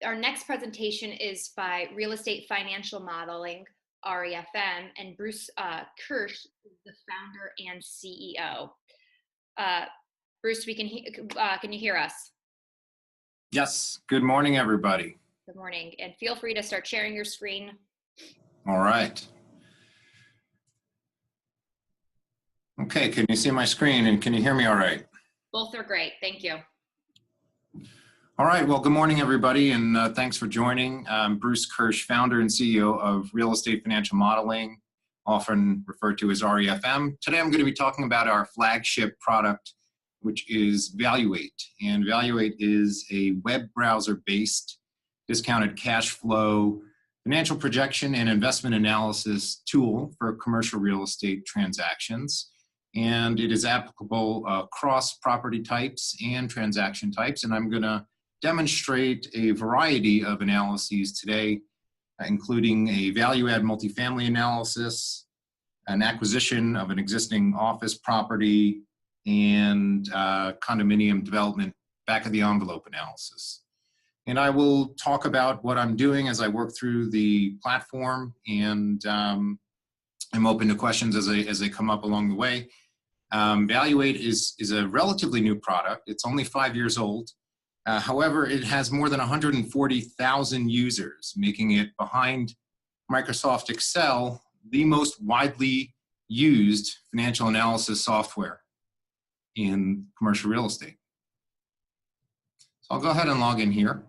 Our next presentation is by Real Estate Financial Modeling, REFM, and Bruce Kirsch is the founder and CEO. Bruce, can you hear us? Yes. Good morning, everybody. Good morning, and feel free to start sharing your screen. All right. Okay, can you see my screen and can you hear me all right? Both are great, thank you. All right, well, good morning, everybody, and thanks for joining. I'm Bruce Kirsch, founder and CEO of Real Estate Financial Modeling, often referred to as REFM. Today, I'm going to be talking about our flagship product, which is Valuate. And Valuate is a web browser-based discounted cash flow financial projection and investment analysis tool for commercial real estate transactions. And it is applicable across property types and transaction types. And I'm going to demonstrate a variety of analyses today, including a value-add multifamily analysis, an acquisition of an existing office property, and condominium development back-of-the-envelope analysis. And I will talk about what I'm doing as I work through the platform, and I'm open to questions as they come up along the way. Valuate is a relatively new product. It's only 5 years old. However, it has more than 140,000 users, making it, behind Microsoft Excel, the most widely used financial analysis software in commercial real estate. So I'll go ahead and log in here.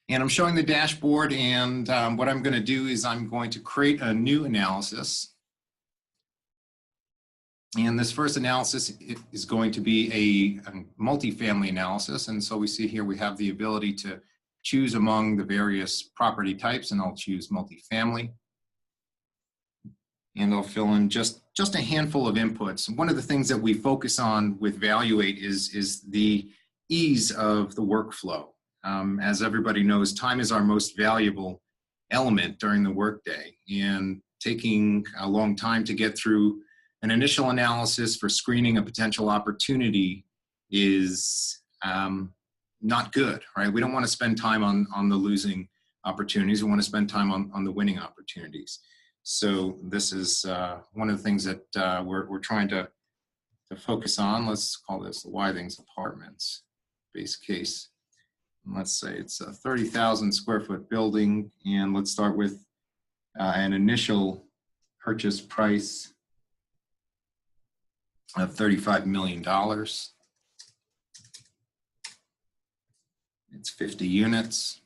And I'm showing the dashboard, and what I'm going to do is I'm going to create a new analysis. And this first analysis is going to be a multifamily analysis. And so we see here we have the ability to choose among the various property types, and I'll choose multifamily. And I'll fill in just a handful of inputs. One of the things that we focus on with Valuate is the ease of the workflow. As everybody knows, time is our most valuable element during the workday, and taking a long time to get through an initial analysis for screening a potential opportunity is not good, right? We don't want to spend time on the losing opportunities. We want to spend time on the winning opportunities. So this is one of the things that we're trying to focus on. Let's call this the Withings Apartments base case. And let's say it's a 30,000 square foot building, and let's start with an initial purchase price of $35 million. It's 50 units.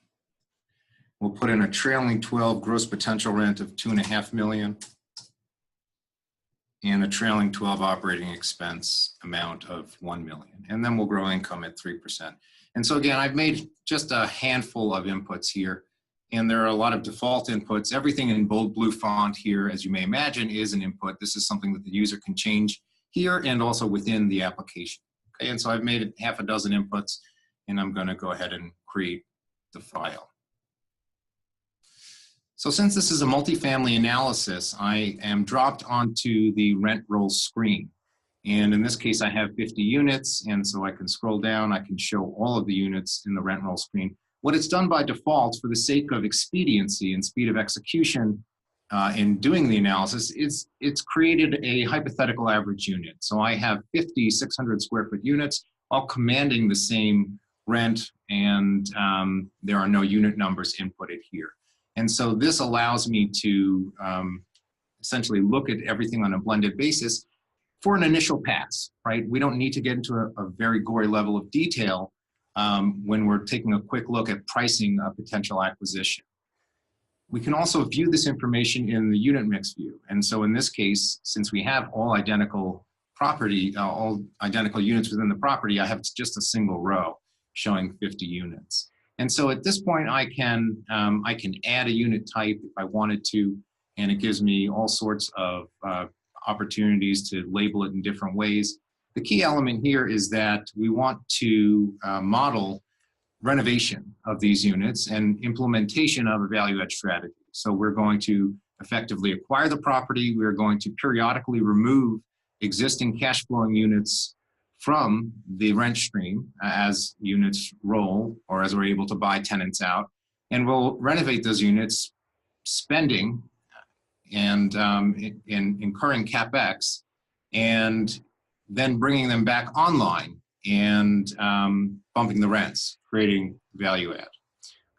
We'll put in a trailing 12 gross potential rent of $2.5 million and a trailing 12 operating expense amount of $1 million. And then we'll grow income at 3%. And so again, I've made just a handful of inputs here, and there are a lot of default inputs. Everything in bold blue font here, as you may imagine, is an input. This is something that the user can change here and also within the application. Okay, and so I've made half a dozen inputs, and I'm going to go ahead and create the file. So since this is a multifamily analysis, I am dropped onto the rent roll screen. And in this case, I have 50 units, and so I can scroll down. I can show all of the units in the rent roll screen. What it's done by default, for the sake of expediency and speed of execution in doing the analysis, is it's created a hypothetical average unit. So I have 50 600 square foot units, all commanding the same rent, and there are no unit numbers inputted here. And so this allows me to essentially look at everything on a blended basis for an initial pass, right? We don't need to get into a very gory level of detail when we're taking a quick look at pricing a potential acquisition. We can also view this information in the unit mix view. And so in this case, since we have all identical property, all identical units within the property, I have just a single row showing 50 units. And so at this point, I can add a unit type if I wanted to, and it gives me all sorts of opportunities to label it in different ways. The key element here is that we want to model renovation of these units and implementation of a value-add strategy. So we're going to effectively acquire the property. We're going to periodically remove existing cash flowing units from the rent stream as units roll or as we're able to buy tenants out. And we'll renovate those units, spending and incurring CapEx, and then bringing them back online and bumping the rents, creating value add.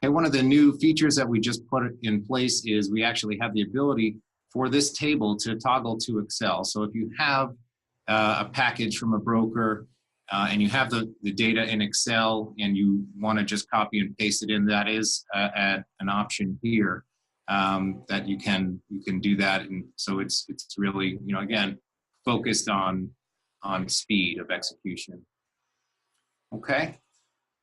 Okay, one of the new features that we just put in place is we actually have the ability for this table to toggle to Excel. So if you have a package from a broker and you have the data in Excel and you want to just copy and paste it in, that is an option here that you can do that. And so it's really, again, focused on speed of execution. Okay.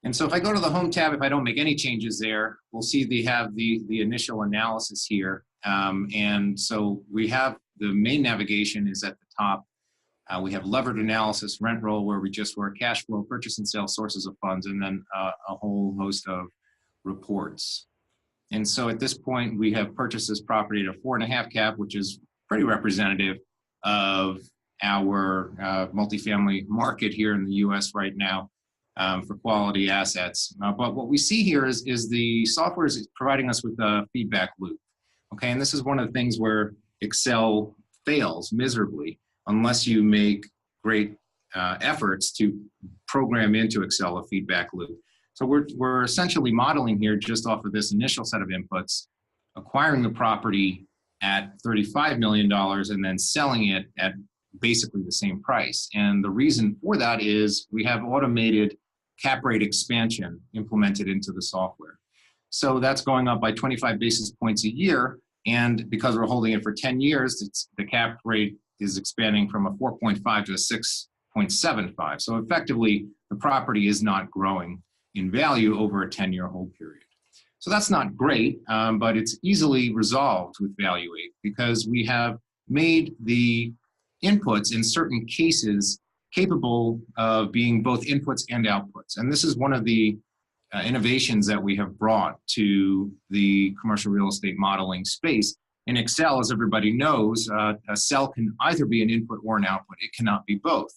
And so if I go to the Home tab, if I don't make any changes there, we'll see they have the initial analysis here. And so we have the main navigation is at the top. We have levered analysis, rent roll, where we just were cash flow, purchase and sale, sources of funds, and then a whole host of reports. And so at this point, we have purchased this property at a 4.5 cap, which is pretty representative of our multifamily market here in the US right now for quality assets. But what we see here is the software is providing us with a feedback loop. Okay, and this is one of the things where Excel fails miserably unless you make great efforts to program into Excel a feedback loop. So we're essentially modeling here just off of this initial set of inputs, acquiring the property at $35 million and then selling it at basically the same price. And the reason for that is we have automated cap rate expansion implemented into the software. So that's going up by 25 basis points a year. And because we're holding it for 10 years, the cap rate is expanding from a 4.5 to a 6.75. So effectively, the property is not growing in value over a 10-year hold period. So that's not great, but it's easily resolved with Valuate because we have made the inputs in certain cases capable of being both inputs and outputs. And this is one of the innovations that we have brought to the commercial real estate modeling space. In Excel, as everybody knows, a cell can either be an input or an output. It cannot be both.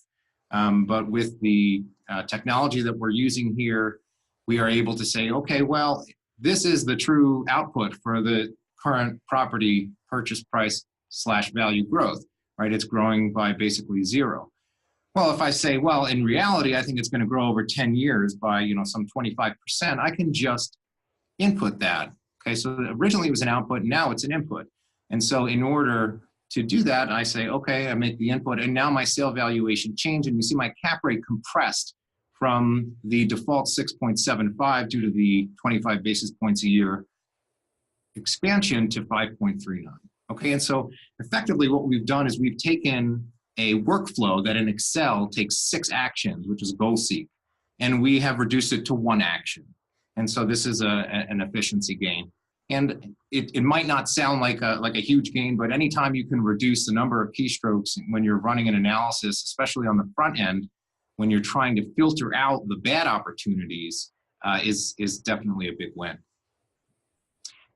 But with the technology that we're using here, we are able to say, okay, well, this is the true output for the current property purchase price / value growth, right? It's growing by basically 0. Well, if I say, well, in reality, I think it's going to grow over 10 years by, some 25%, I can just input that. Okay, so originally it was an output, now it's an input. And so in order to do that, I say, okay, I make the input, and now my sale valuation changed, and you see my cap rate compressed from the default 6.75 due to the 25 basis points a year expansion to 5.39. Okay, and so effectively what we've done is we've taken a workflow that in Excel takes 6 actions, which is goal seek, and we have reduced it to 1 action. And so this is an efficiency gain. And it might not sound like a huge gain, but anytime you can reduce the number of keystrokes when you're running an analysis, especially on the front end, when you're trying to filter out the bad opportunities, is definitely a big win.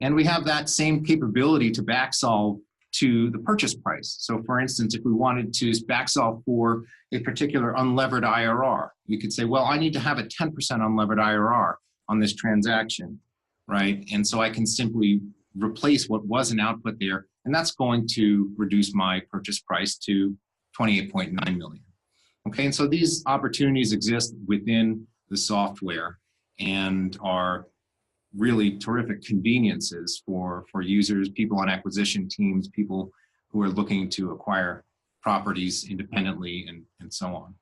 And we have that same capability to back solve to the purchase price. So for instance, if we wanted to back solve for a particular unlevered IRR, we could say, well, I need to have a 10% unlevered IRR on this transaction, right? And so I can simply replace what was an output there, and that's going to reduce my purchase price to $28.9 million. Okay, and so these opportunities exist within the software and are really terrific conveniences for users, people on acquisition teams, people who are looking to acquire properties independently, and so on.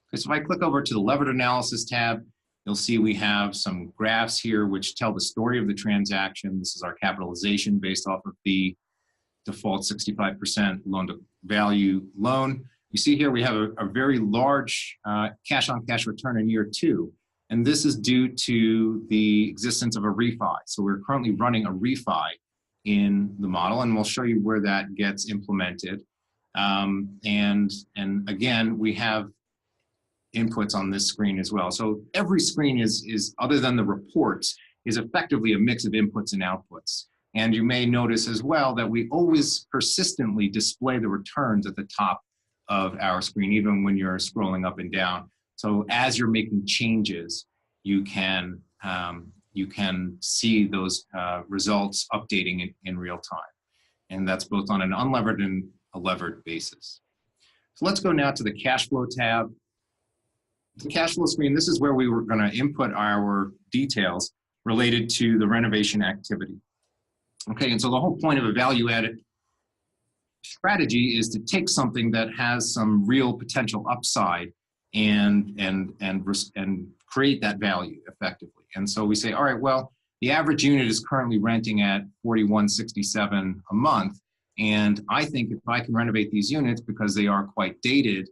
Okay, so if I click over to the levered analysis tab, you'll see we have some graphs here which tell the story of the transaction. This is our capitalization based off of the default 65% loan to value loan. You see here we have a very large cash on cash return in year 2. And this is due to the existence of a refi. So we're currently running a refi in the model, and we'll show you where that gets implemented. And again, we have inputs on this screen as well. So every screen is other than the reports, is effectively a mix of inputs and outputs. And you may notice as well that we always persistently display the returns at the top of our screen, even when you're scrolling up and down. So as you're making changes, you can see those results updating in real time. And that's both on an unlevered and a levered basis. So let's go now to the cash flow tab. The cash flow screen, this is where we were going to input our details related to the renovation activity. Okay, and so the whole point of a value-added strategy is to take something that has some real potential upside and create that value effectively. And so we say, all right, well, the average unit is currently renting at $41.67 a month. And I think if I can renovate these units because they are quite dated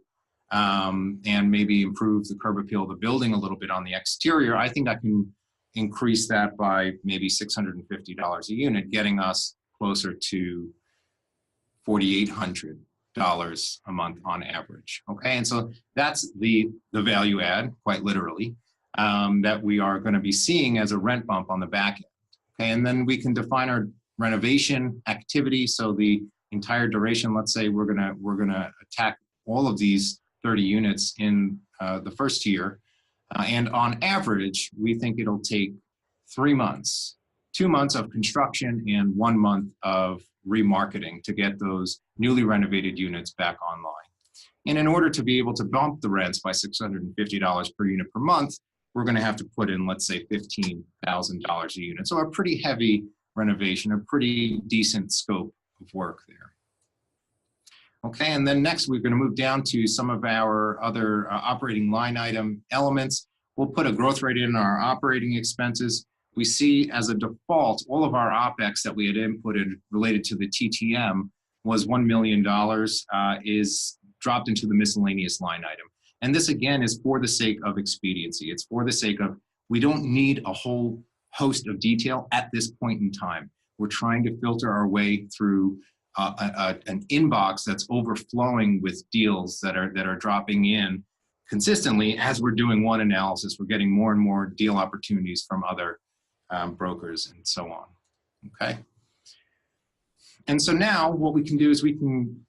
and maybe improve the curb appeal of the building a little bit on the exterior, I think I can increase that by maybe $650 a unit, getting us closer to $4,800 a month on average. Okay, and so that's the value add, quite literally, that we are going to be seeing as a rent bump on the back end. Okay, and then we can define our renovation activity. So the entire duration, let's say we're gonna attack all of these 30 units in the first year, and on average, we think it'll take 3 months, 2 months of construction and 1 month of remarketing to get those newly renovated units back online. And in order to be able to bump the rents by $650 per unit per month, we're going to have to put in, let's say, $15,000 a unit. So a pretty heavy renovation, a pretty decent scope of work there. Okay, and then next we're going to move down to some of our other operating line item elements. We'll put a growth rate in our operating expenses. We see as a default, all of our OpEx that we had inputted related to the TTM was $1 million is dropped into the miscellaneous line item. And this again is for the sake of expediency. It's for the sake of, we don't need a whole host of detail at this point in time. We're trying to filter our way through an inbox that's overflowing with deals that are dropping in consistently. As we're doing one analysis, we're getting more and more deal opportunities from other brokers and so on. Okay. And so now what we can do is we can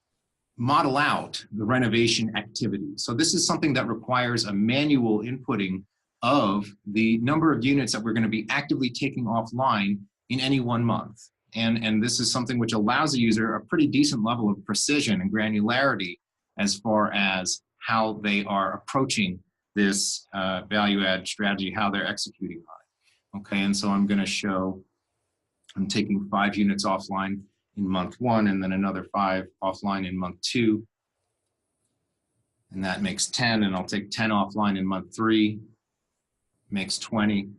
model out the renovation activity. So this is something that requires a manual inputting of the number of units that we're going to be actively taking offline in any 1 month. And this is something which allows the user a pretty decent level of precision and granularity as far as how they are approaching this value add strategy, how they're executing on it. Okay, and so I'm going to show, I'm taking 5 units offline in month 1 and then another 5 offline in month 2. And that makes 10, and I'll take 10 offline in month 3, makes 20.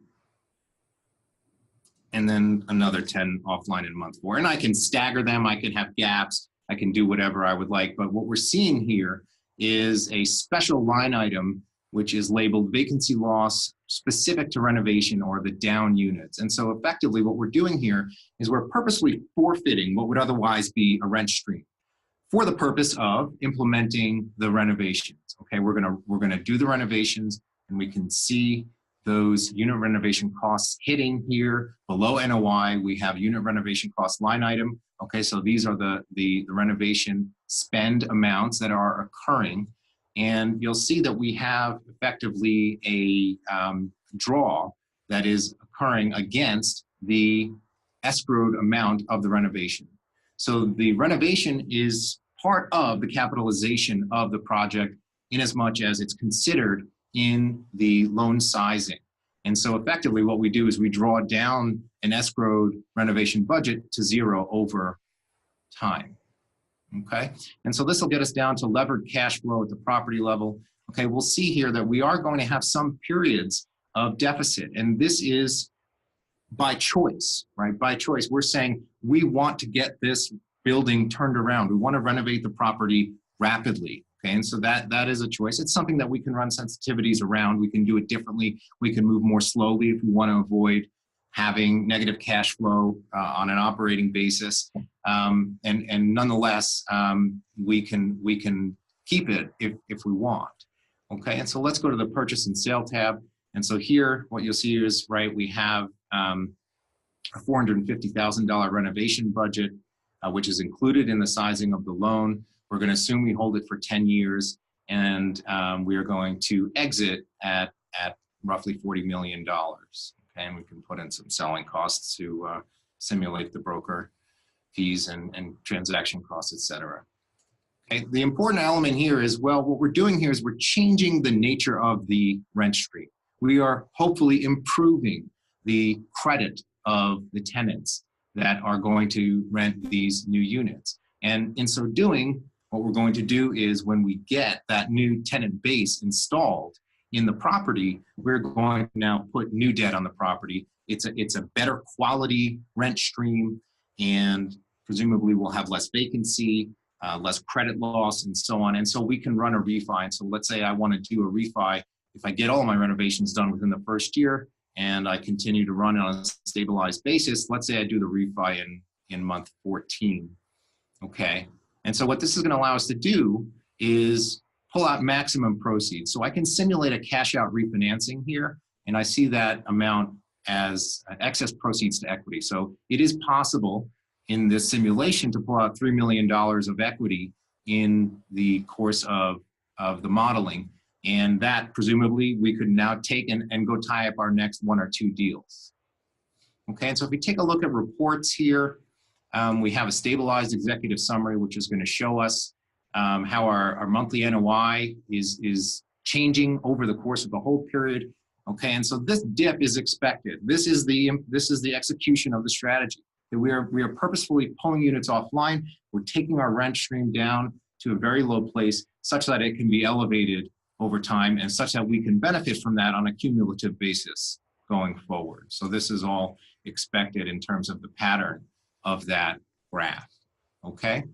And then another 10 offline in month 4. And I can stagger them, I can have gaps, I can do whatever I would like. But what we're seeing here is a special line item which is labeled vacancy loss specific to renovation or the down units. And so effectively what we're doing here is we're purposely forfeiting what would otherwise be a rent stream for the purpose of implementing the renovations. Okay, we're gonna do the renovations, and we can see those unit renovation costs hitting here below NOI. We have unit renovation cost line item. Okay, so these are the renovation spend amounts that are occurring. And you'll see that we have effectively a draw that is occurring against the escrowed amount of the renovation. So the renovation is part of the capitalization of the project in as much as it's considered in the loan sizing. And so effectively what we do is we draw down an escrowed renovation budget to 0 over time. Okay, and so this will get us down to levered cash flow at the property level. Okay, we'll see here that we are going to have some periods of deficit, and this is by choice, right? By choice, we're saying we want to get this building turned around. We want to renovate the property rapidly. Okay, and so that is a choice. It's something that we can run sensitivities around. We can do it differently. We can move more slowly if we want to avoid having negative cash flow on an operating basis. And nonetheless, we can keep it if we want. Okay, and so let's go to the purchase and sale tab. And so here, what you'll see is, right, we have a $450,000 renovation budget, which is included in the sizing of the loan. We're going to assume we hold it for 10 years, and we are going to exit at roughly $40 million. Okay, and we can put in some selling costs to simulate the broker fees and transaction costs, et cetera. Okay, the important element here is, well, what we're doing here is we're changing the nature of the rent stream. We are hopefully improving the credit of the tenants that are going to rent these new units. And in so doing, what we're going to do is when we get that new tenant base installed in the property, we're going to now put new debt on the property. It's a better quality rent stream, and presumably we'll have less vacancy, less credit loss, and so on. And so we can run a refi. And so let's say I want to do a refi. If I get all my renovations done within the first year and I continue to run on a stabilized basis, let's say I do the refi in month 14. Okay. And so what this is going to allow us to do is pull out maximum proceeds. So I can simulate a cash out refinancing here, and I see that amount as excess proceeds to equity. So it is possible in this simulation to pull out $3 million of equity in the course of the modeling. And that presumably we could now take and go tie up our next 1 or 2 deals. Okay, and so if we take a look at reports here, we have a stabilized executive summary, which is going to show us how our monthly NOI is changing over the course of the whole period. Okay, and so this dip is expected. This is the execution of the strategy. That we are purposefully pulling units offline. We're taking our rent stream down to a very low place, such that it can be elevated over time, and such that we can benefit from that on a cumulative basis going forward. So this is all expected in terms of the pattern of that graph. Okay.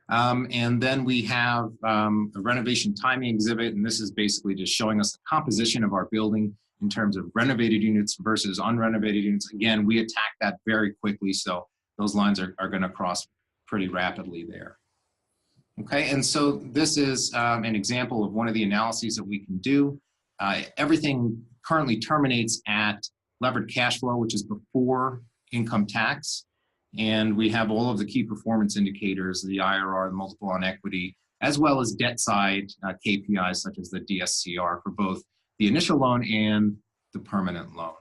And then we have a renovation timing exhibit, and this is basically just showing us the composition of our building in terms of renovated units versus unrenovated units. Again, we attack that very quickly, so those lines are going to cross pretty rapidly there. Okay, and so this is an example of one of the analyses that we can do. Everything currently terminates at levered cash flow, which is before income tax. And we have all of the key performance indicators, the IRR, the multiple on equity, as well as debt side KPIs such as the DSCR for both the initial loan and the permanent loan.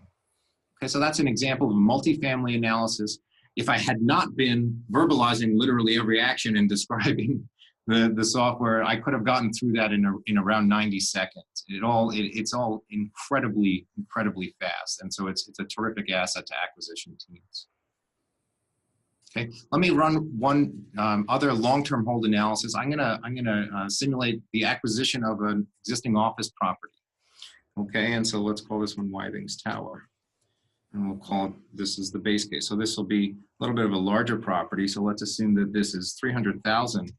Okay, so that's an example of a multifamily analysis. If I had not been verbalizing literally every action and describing the software, I could have gotten through that in around 90 seconds. It's all incredibly fast, and so it's a terrific asset to acquisition teams. Okay, let me run one other long-term hold analysis. I'm gonna simulate the acquisition of an existing office property. Okay, and so let's call this one Wythings Tower, and we'll call it, this is the base case. So this will be a little bit of a larger property. So let's assume that this is 300,000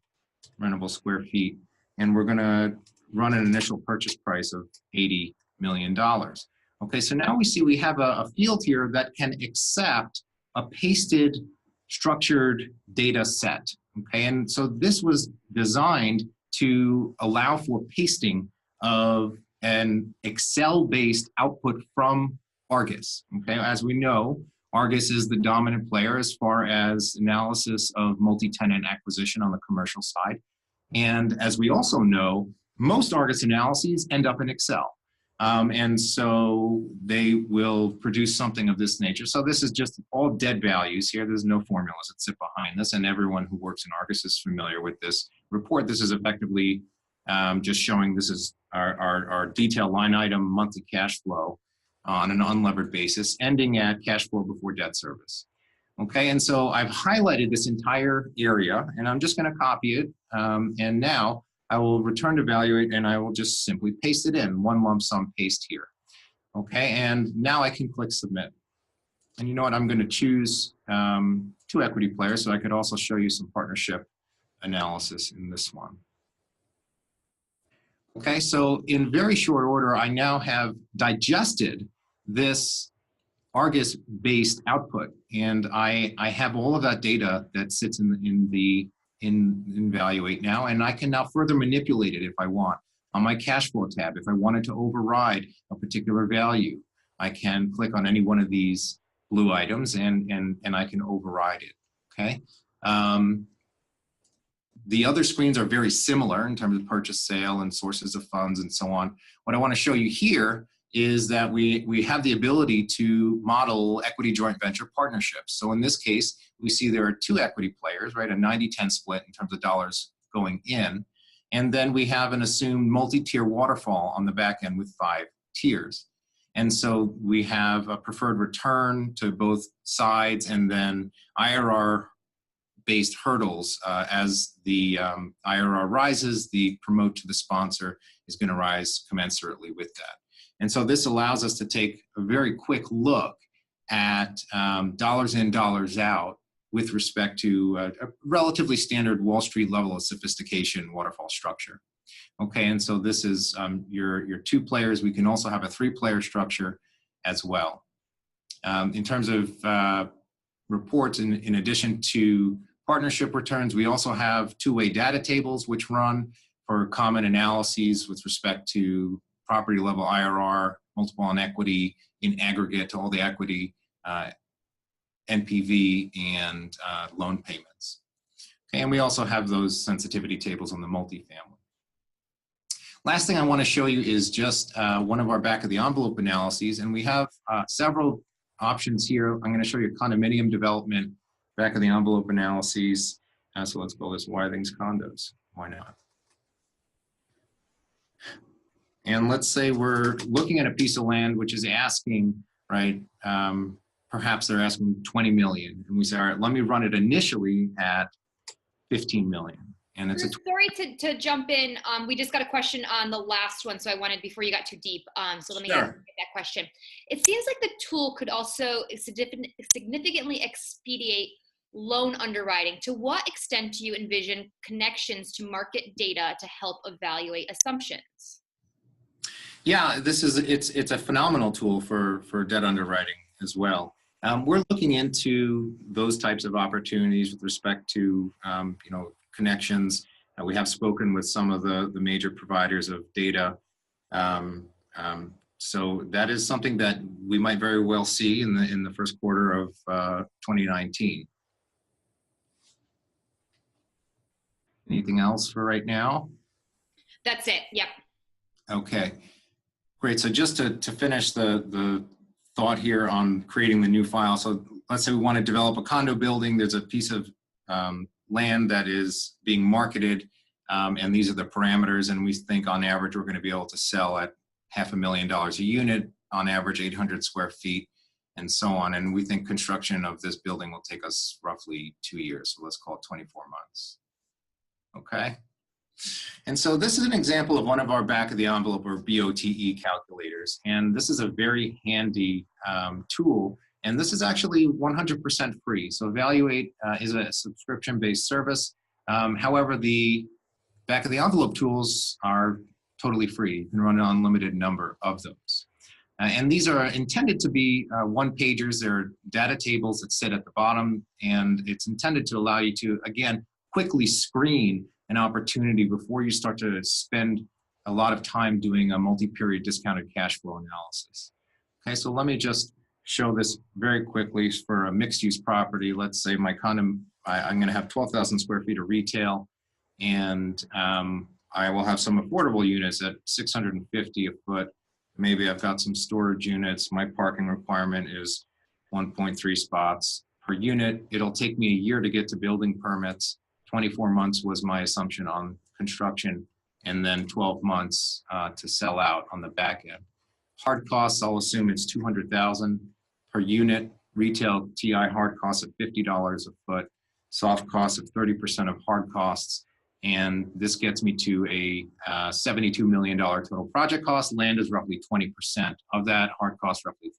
rentable square feet, and we're gonna run an initial purchase price of $80 million. Okay, so now we see we have a field here that can accept a pasted structured data set. Okay, and so this was designed to allow for pasting of an Excel-based output from Argus. Okay, as we know, Argus is the dominant player as far as analysis of multi-tenant acquisition on the commercial side. And as we also know, most Argus analyses end up in Excel. And so they will produce something of this nature. So this is just all dead values here. There's no formulas that sit behind this, and everyone who works in Argus is familiar with this report. This is effectively just showing this is our detailed line item monthly cash flow on an unlevered basis, ending at cash flow before debt service. Okay, and so I've highlighted this entire area, and I'm just going to copy it. And now I will return to evaluate, and I will just simply paste it in, one lump sum paste here. Okay, and now I can click submit. And you know what, I'm going to choose 2 equity players, so I could also show you some partnership analysis in this one. Okay, so in very short order, I now have digested this Argus-based output, and I have all of that data that sits in Evaluate now, and I can now further manipulate it if I want. On my cash flow tab, if I wanted to override a particular value, I can click on any one of these blue items and I can override it. Okay. The other screens are very similar in terms of purchase, sale, and sources of funds and so on. What I want to show you here is that we have the ability to model equity joint venture partnerships. So in this case, we see there are two equity players, right? A 90-10 split in terms of dollars going in. And then we have an assumed multi-tier waterfall on the back end with 5 tiers. And so we have a preferred return to both sides, and then IRR-based hurdles. As the IRR rises, the promote to the sponsor is going to rise commensurately with that. And so this allows us to take a very quick look at dollars in, dollars out with respect to a relatively standard Wall Street level of sophistication waterfall structure. Okay, and so this is your 2 players. We can also have a 3-player structure as well. In terms of reports, in addition to partnership returns, we also have 2-way data tables which run for common analyses with respect to property level IRR, multiple on equity in aggregate to all the equity, NPV, and loan payments. Okay, and we also have those sensitivity tables on the multifamily. Last thing I want to show you is just one of our back of the envelope analyses, and we have several options here. I'm going to show you condominium development back of the envelope analyses. So let's call this Why Things Condos. Why not? And let's say we're looking at a piece of land which is asking, right, perhaps they're asking 20 million. And we say, all right, let me run it initially at 15 million. And it's sorry to jump in. We just got a question on the last one, so I wanted, before you got too deep, so let me get that question. It seems like the tool could also significantly expedite loan underwriting. To what extent do you envision connections to market data to help evaluate assumptions? Yeah, it's a phenomenal tool for debt underwriting as well. We're looking into those types of opportunities with respect to connections. We have spoken with some of the major providers of data. So that is something that we might very well see in the first quarter of 2019. Anything else for right now? That's it. Yep. Okay. Great. So just to finish the thought here on creating the new file. So let's say we want to develop a condo building. There's a piece of land that is being marketed, and these are the parameters. And we think on average we're going to be able to sell at $500,000 a unit, on average 800 square feet, and so on. And we think construction of this building will take us roughly 2 years. So let's call it 24 months. Okay. And so this is an example of one of our back of the envelope or BOTE calculators. And this is a very handy tool. And this is actually 100% free. So Evaluate is a subscription-based service. However, the back of the envelope tools are totally free. You can run an unlimited number of those. And these are intended to be one-pagers. They're data tables that sit at the bottom. And it's intended to allow you to, again, quickly screen an opportunity before you start to spend a lot of time doing a multi-period discounted cash flow analysis. Okay, so let me just show this very quickly for a mixed-use property. Let's say my condo, I'm going to have 12,000 square feet of retail, and I will have some affordable units at $650 a foot. Maybe I've got some storage units. My parking requirement is 1.3 spots per unit. It'll take me a year to get to building permits. 24 months was my assumption on construction, and then 12 months to sell out on the back end. Hard costs, I'll assume it's $200,000 per unit. Retail TI hard costs of $50 a foot. Soft costs of 30% of hard costs. And this gets me to a $72 million total project cost. Land is roughly 20% of that. Hard costs roughly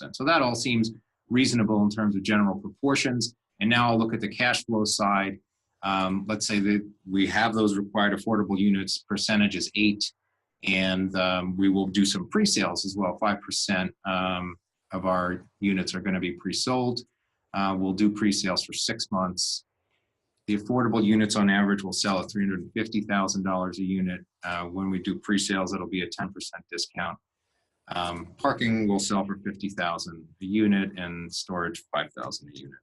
55%. So that all seems reasonable in terms of general proportions. And now I'll look at the cash flow side. Let's say that we have those required affordable units, percentage is 8, and we will do some pre-sales as well. 5% of our units are going to be pre-sold. We'll do pre-sales for 6 months. The affordable units on average will sell at $350,000 a unit. When we do pre-sales, it'll be a 10% discount. Parking will sell for $50,000 a unit, and storage $5,000 a unit.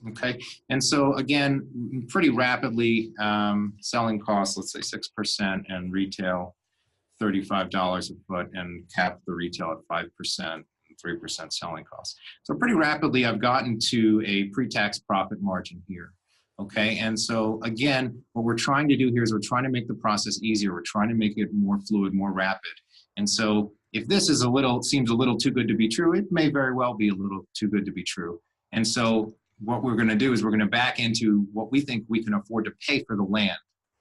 Okay, and so again, pretty rapidly, selling costs, let's say 6%, and retail $35 a foot, and cap the retail at 5%, 3% selling costs. So pretty rapidly, I've gotten to a pre-tax profit margin here. Okay, and so again, what we're trying to do here is we're trying to make the process easier. We're trying to make it more fluid, more rapid. And so if this is seems a little too good to be true, it may very well be a little too good to be true. And so what we're going to do is we're going to back into what we think we can afford to pay for the land.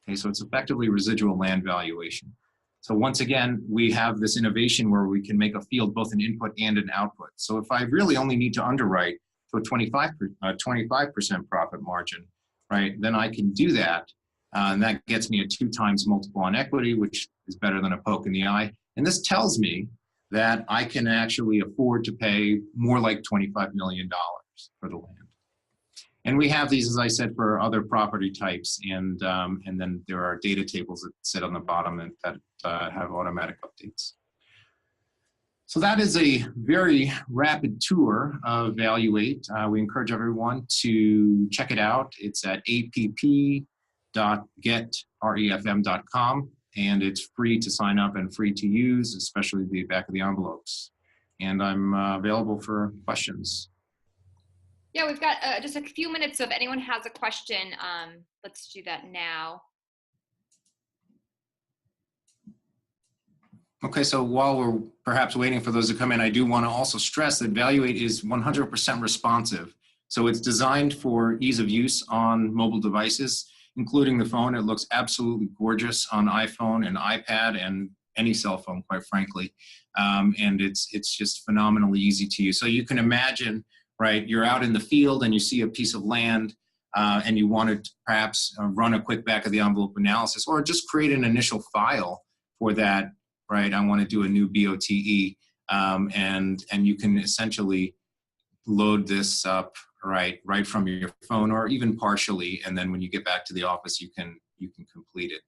Okay, so it's effectively residual land valuation. So once again, we have this innovation where we can make a field both an input and an output. So if I really only need to underwrite to a 25% profit margin, right, then I can do that. And that gets me a 2x multiple on equity, which is better than a poke in the eye. And this tells me that I can actually afford to pay more like $25 million for the land. And we have these, as I said, for other property types, and then there are data tables that sit on the bottom that have automatic updates. So that is a very rapid tour of Valuate. We encourage everyone to check it out. It's at app.getrefm.com, and it's free to sign up and free to use, especially the back of the envelopes. And I'm available for questions. Yeah, we've got just a few minutes, so if anyone has a question, let's do that now. Okay, so while we're perhaps waiting for those to come in, I do want to also stress that Valuate is 100% responsive. So it's designed for ease of use on mobile devices, including the phone. It looks absolutely gorgeous on iPhone and iPad and any cell phone, quite frankly. And it's just phenomenally easy to use. So you can imagine, right, you're out in the field and you see a piece of land and you want to perhaps run a quick back of the envelope analysis, or just create an initial file for that, right? I want to do a new BOTE, and you can essentially load this up right from your phone, or even partially, and then when you get back to the office, you can complete it.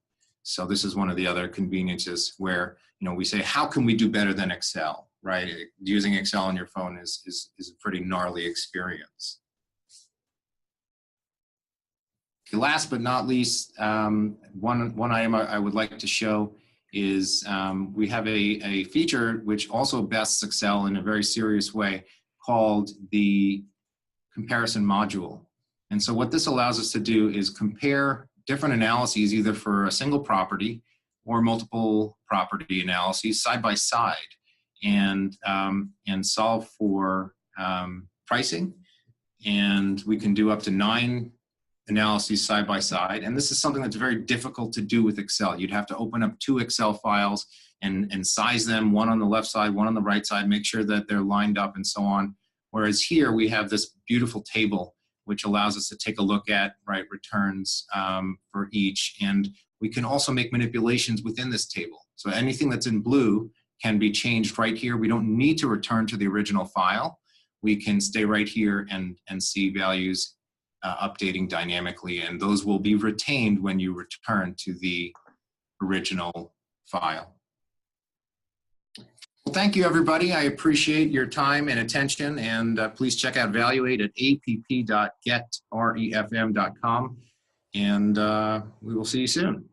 So this is one of the other conveniences where, you know, we say, how can we do better than Excel, right? Using Excel on your phone is a pretty gnarly experience. Okay, last but not least, one item I would like to show is we have a feature which also bests Excel in a very serious way, called the comparison module. And so what this allows us to do is compare different analyses, either for a single property or multiple property analyses side by side, and solve for pricing. And we can do up to 9 analyses side by side. And this is something that's very difficult to do with Excel. You'd have to open up 2 Excel files and size them, one on the left side, one on the right side, make sure that they're lined up and so on. Whereas here we have this beautiful table which allows us to take a look at, right, returns for each. And we can also make manipulations within this table. So anything that's in blue can be changed right here. We don't need to return to the original file. We can stay right here and see values updating dynamically, and those will be retained when you return to the original file. Well, thank you, everybody. I appreciate your time and attention, and please check out Valuate at app.getrefm.com, and we will see you soon.